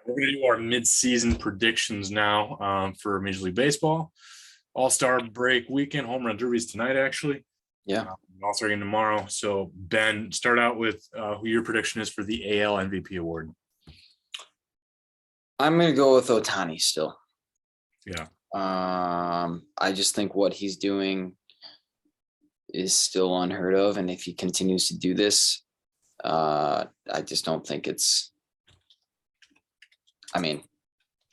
We're going to do our mid-season predictions now for Major League Baseball. All-Star break weekend, home run derbies tonight, actually. Yeah. All-Star game tomorrow. So, Ben, start out with who your prediction is for the AL MVP award. I'm going to go with Ohtani still. Yeah. I just think what he's doing is still unheard of. And if he continues to do this, I just don't think it's,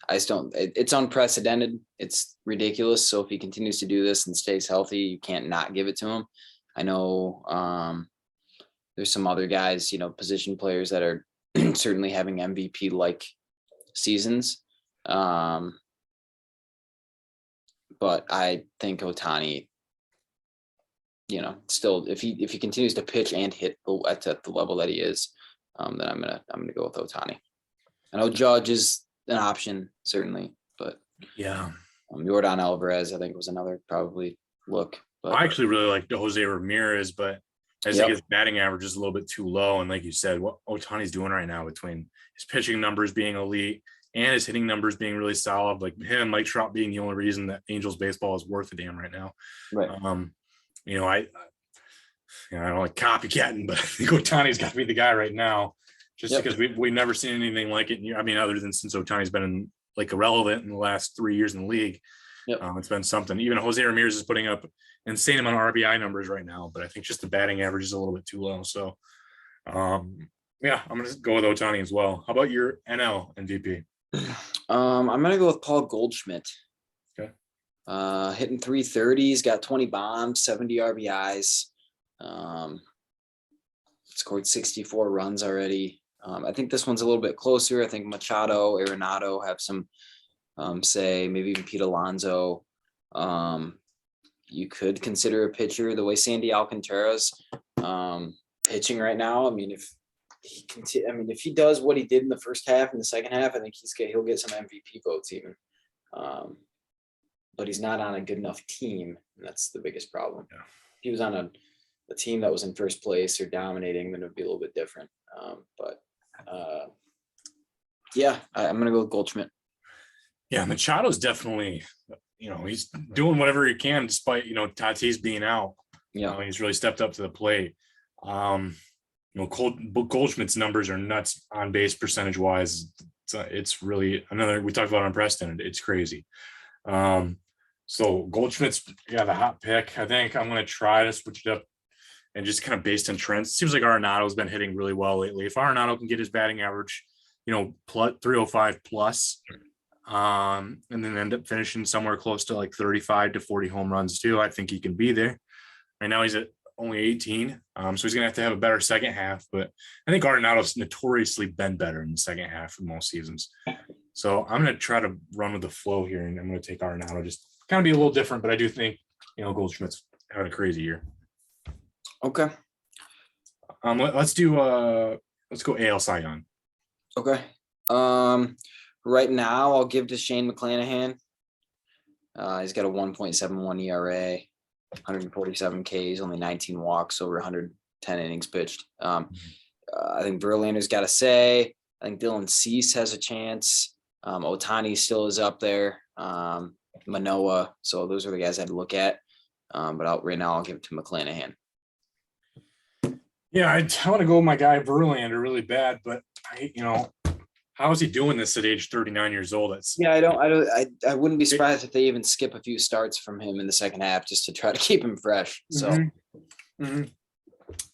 it's unprecedented. It's ridiculous. So if he continues to do this and stays healthy, you can't not give it to him. I know there's some other guys, position players that are certainly having MVP-like seasons. But I think Ohtani, still, if he continues to pitch and hit at the level that he is, then I'm gonna go with Ohtani. I know Judge is an option, certainly, but yeah, Yordan Alvarez, I think, was another probably look. But I actually really like Jose Ramirez, but I think his batting average is a little bit too low. And like you said, what Ohtani's doing right now between his pitching numbers being elite and his hitting numbers being really solid, like him and Mike Trout being the only reason that Angels baseball is worth a damn right now. Right. I don't like copycatting, but I think Ohtani's got to be the guy right now, just because we've never seen anything like it. I mean, other than since Ohtani's been irrelevant in the last 3 years in the league. It's been something. Even Jose Ramirez is putting up insane amount of RBI numbers right now, but I think just the batting average is a little bit too low. So, I'm going to go with Ohtani as well. How about your NL MVP? I'm going to go with Paul Goldschmidt. Okay. Hitting 330. He's got 20 bombs, 70 RBIs. Scored 64 runs already. I think this one's a little bit closer. I think Machado, Arenado have some say, maybe even Pete Alonso. You could consider a pitcher the way Sandy Alcantara's pitching right now. I mean, if he does what he did in the first half and the second half, I think he'll get some MVP votes even. But he's not on a good enough team, and that's the biggest problem. Yeah. If he was on a team that was in first place or dominating, then it would be a little bit different. I'm going to go with Goldschmidt. Yeah, Machado's definitely, he's doing whatever he can despite, Tatis being out. Yeah. He's really stepped up to the plate. Goldschmidt's numbers are nuts on base percentage wise. It's really we talked about unprecedented. It's crazy. So Goldschmidt's the hot pick. I think I'm going to try to switch it up and just kind of based on trends. It seems like Arenado's been hitting really well lately. If Arenado can get his batting average, plus 305 plus, and then end up finishing somewhere close to like 35 to 40 home runs too, I think he can be there. Right now he's at only 18, so he's gonna have to have a better second half. But I think Arenado's notoriously been better in the second half of most seasons. So I'm gonna try to run with the flow here, and I'm gonna take Arenado. Just kind of be a little different, but I do think Goldschmidt's having a crazy year. Okay. Let's go AL Cy Young. Okay. Right now I'll give to Shane McClanahan. He's got a 1.71 ERA, 147 Ks, only 19 walks, over 110 innings pitched. I think Verlander's got to say. I think Dylan Cease has a chance. Ohtani still is up there. Manoah. So those are the guys I'd look at. But right now I'll give it to McClanahan. Yeah, I want to go with my guy Verlander really bad, but how is he doing this at age 39 years old? I wouldn't be surprised if they even skip a few starts from him in the second half just to try to keep him fresh. So,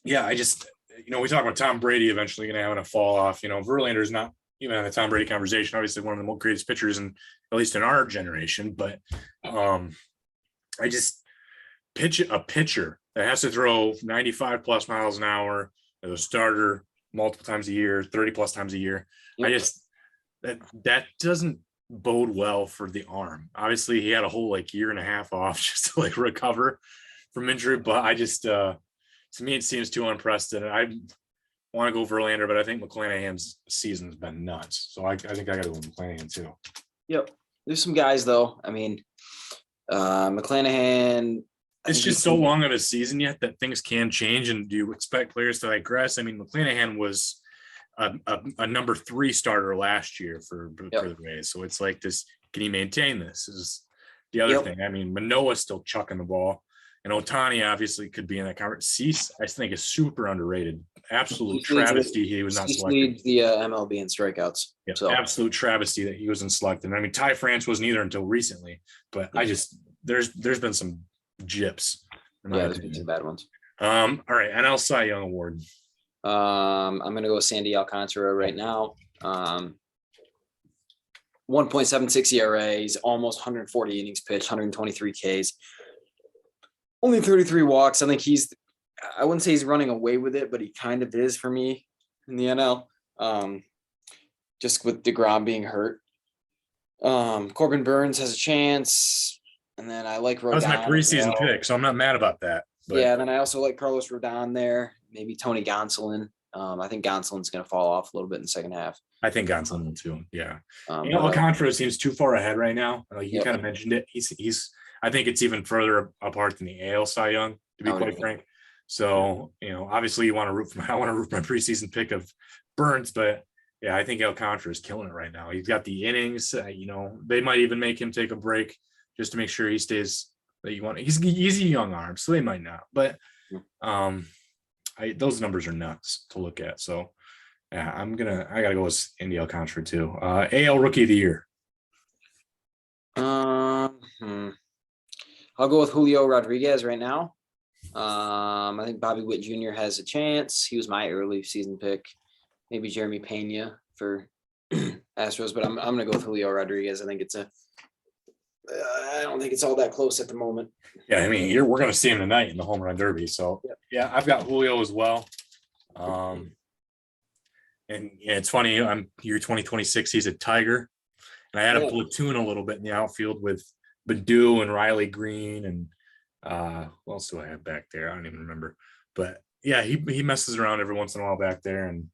yeah, I just, we talk about Tom Brady eventually going to have a fall off. Verlander's not even in the Tom Brady conversation. Obviously, one of the greatest pitchers at least in our generation. But I just a pitcher that has to throw 95 plus miles an hour as a starter multiple times a year, 30 plus times a year. Yep. That doesn't bode well for the arm. Obviously, he had a whole year and a half off just to recover from injury. But I just, to me, it seems too unprecedented. I want to go Verlander, but I think McClanahan's season's been nuts. So I think I got to go with McClanahan too. Yep. There's some guys though. I mean, McClanahan. It's just so long of a season yet that things can change. And do you expect players to regress? I mean, McClanahan was a number 3 starter last year for Yep. the Rays. So it's like this. Can he maintain this? Is the other Yep. thing. I mean, Manoah's still chucking the ball, and Ohtani obviously could be in that conference. Cease, I think, is super underrated. Absolute travesty he was not Cease selected. leads the MLB in strikeouts. Yeah, So absolute travesty that he wasn't selected. I mean, Ty France wasn't either until recently, but I just there's been some gyps. there's been some bad ones. All right, NL Cy Young Award. I'm gonna go with Sandy Alcantara right now. 1.76 ERA. He's almost 140 innings pitched, 123 Ks, only 33 walks. I think I wouldn't say he's running away with it, but he kind of is for me in the NL. Just with DeGrom being hurt. Corbin Burns has a chance. And then I like Rodon. That was my preseason pick, so I'm not mad about that. But yeah, and then I also like Carlos Rodon there. Maybe Tony Gonsolin. I think Gonsolin's going to fall off a little bit in the second half. I think Gonsolin will too. Yeah. Alcantara seems too far ahead right now. You kind of mentioned it. He's. I think it's even further apart than the AL Cy Young, to be quite frank. So, obviously you want to root for I want to root for my preseason pick of Burns, but yeah, I think Alcantara is killing it right now. He's got the innings, they might even make him take a break just to make sure he stays that you want. He's a young arm, so they might not, but those numbers are nuts to look at. So yeah, I gotta go with Andy Alcantara too. AL Rookie of the Year. I'll go with Julio Rodriguez right now. I think Bobby Witt Jr. has a chance. He was my early season pick. Maybe Jeremy Pena for Astros, but I'm gonna go with Julio Rodriguez. I don't think it's all that close at the moment. Yeah, I mean, we're gonna see him tonight in the home run derby. So yeah, I've got Julio as well. And it's funny. I'm year 2026. He's a Tiger, and I had a platoon a little bit in the outfield with Baду and Riley Green and what else do I have back there? I don't even remember. But yeah, he messes around every once in a while back there, and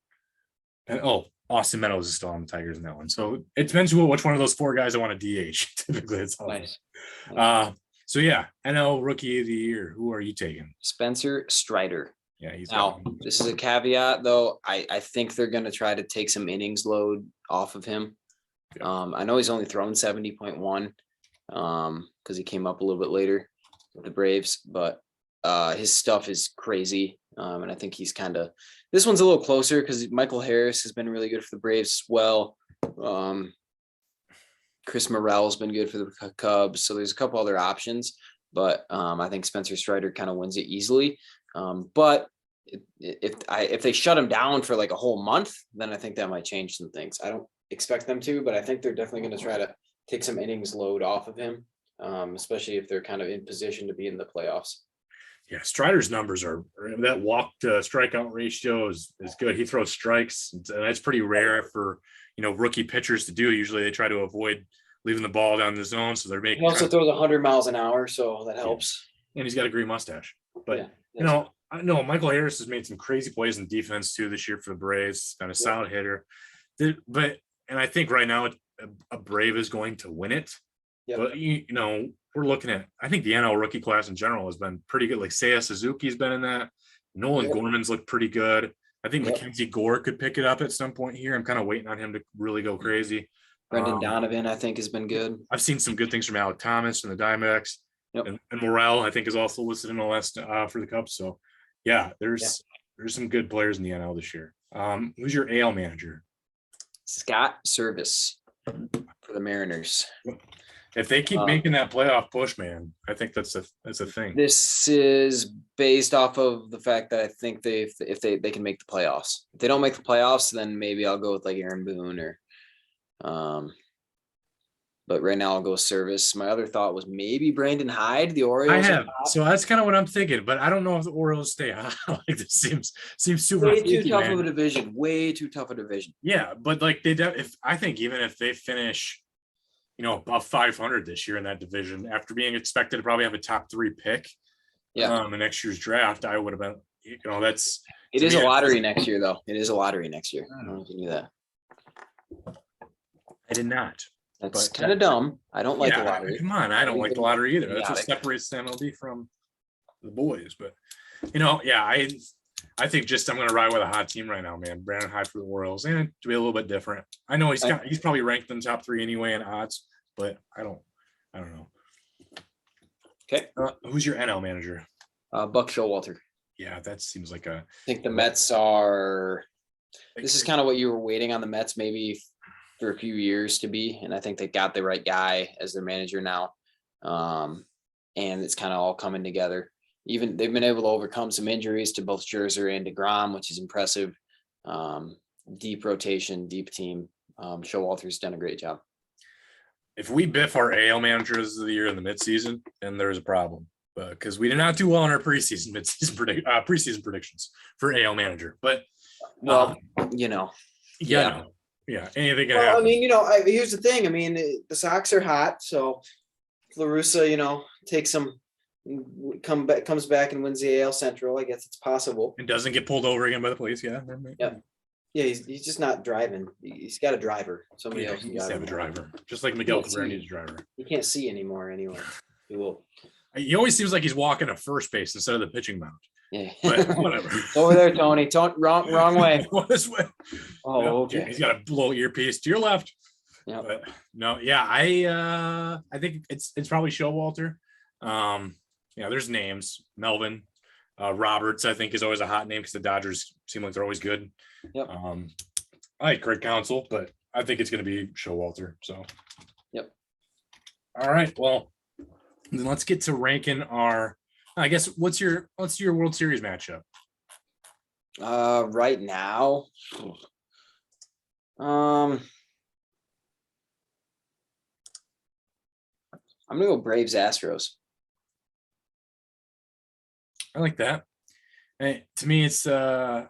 Austin Meadows is still on the Tigers in that one. So it depends which one of those 4 guys I want to DH. Typically, it's nice. So yeah, NL Rookie of the Year. Who are you taking? Spencer Strider. Yeah, he's now. This is a caveat, though. I think they're going to try to take some innings load off of him. Yeah. I know he's only thrown 70.1 because he came up a little bit later with the Braves, but his stuff is crazy. And I think he's this one's a little closer because Michael Harris has been really good for the Braves as well. Chris Morel's been good for the Cubs. So there's a couple other options, but I think Spencer Strider kind of wins it easily. But if they shut him down for like a whole month, then I think that might change some things. I don't expect them to, but I think they're definitely going to try to take some innings load off of him, especially if they're kind of in position to be in the playoffs. Yeah, Strider's numbers are that walk to strikeout ratio is good. He throws strikes, and that's pretty rare for rookie pitchers to do. Usually they try to avoid leaving the ball down the zone, so they're making. He also throws 100 miles an hour, so that helps. Yeah. And he's got a green mustache. But I know Michael Harris has made some crazy plays in defense too this year for the Braves. Been a solid hitter, and I think right now a Brave is going to win it. Yep. But we're looking at. I think the NL rookie class in general has been pretty good. Like Seiya Suzuki's been in that. Nolan Gorman's looked pretty good. I think Mackenzie Gore could pick it up at some point here. I'm kind of waiting on him to really go crazy. Brendan Donovan, I think, has been good. I've seen some good things from Alec Thomas and the Diamondbacks. Yep. And Morel, I think, is also listed in the list for the Cubs. So, there's some good players in the NL this year. Who's your AL manager? Scott Service for the Mariners. If they keep making that playoff push, man, I think that's a thing. This is based off of the fact that I think if they can make the playoffs. If they don't make the playoffs, then maybe I'll go with like Aaron Boone or but right now I'll go Service. My other thought was maybe Brandon Hyde, the Orioles. So that's kind of what I'm thinking, but I don't know if the Orioles stay hot. Like this seems super way too tough of a division. Way too tough a division. Yeah, but like I think even if they finish, above 500 this year in that division, after being expected to probably have a top 3 pick, in next year's draft, I would have been, It is a lottery next year, though. It is a lottery next year. I don't know if you knew that. I did not. That's kind of dumb. I don't like the lottery. Come on, I don't like the lottery either. That's what separates the MLB from the boys. But I think just I'm going to ride with a hot team right now, man. Brandon Hyde for the Royals, and to be a little bit different. I know he's probably ranked in the top 3 anyway in odds, but I don't know. Okay. Who's your NL manager? Buck Showalter. Yeah, that seems like I think the Mets are. This is kind of what you were waiting on the Mets maybe for a few years to be, and I think they got the right guy as their manager now, and it's kind of all coming together. Even they've been able to overcome some injuries to both Scherzer and DeGrom, which is impressive. Deep rotation, deep team. Showalter's done a great job. If we biff our AL managers of the year in the midseason, then there's a problem. Because we did not do well in our preseason predictions for AL manager. But well, yeah, anything can well, happen. I mean, here's the thing. I mean, the Sox are hot, so La Russa, takes some, comes back and wins the AL Central. I guess it's possible. And doesn't get pulled over again by the police. Yeah. Yeah, he's just not driving. He's got a driver. Somebody else needs to have a driver, just like Miguel Cabrera needs a driver. He can't see anymore anyway. He will. He always seems like he's walking to first base instead of the pitching mound. Yeah, but whatever. Over there, Tony. Wrong way. This way. Oh, okay. He's got a little earpiece to your left. Yeah. But no, yeah, I think it's probably Showalter. There's names. Melvin, Roberts, I think is always a hot name because the Dodgers seem like they're always good. Yep. I like Craig Counsell, but I think it's going to be Showalter. So. Yep. All right. Well, then let's get to ranking our. I guess what's your World Series matchup? Right now, I'm gonna go Braves Astros. I like that. And to me, it's I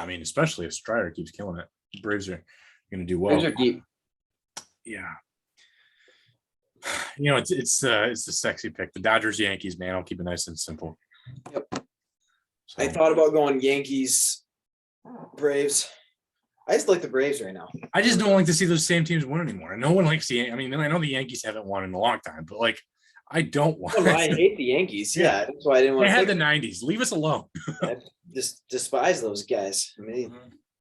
mean, especially if Strider keeps killing it, Braves are going to do well. Braves are deep. Yeah. It's the sexy pick. The Dodgers, Yankees, man. I'll keep it nice and simple. Yep. So, I thought about going Yankees, Braves. I just like the Braves right now. I just don't like to see those same teams win anymore. And no one likes I mean, I know the Yankees haven't won in a long time, but I don't want. Oh, I hate the Yankees. Yeah, that's why I didn't want. They had the '90s. Leave us alone. I just despise those guys. I mean,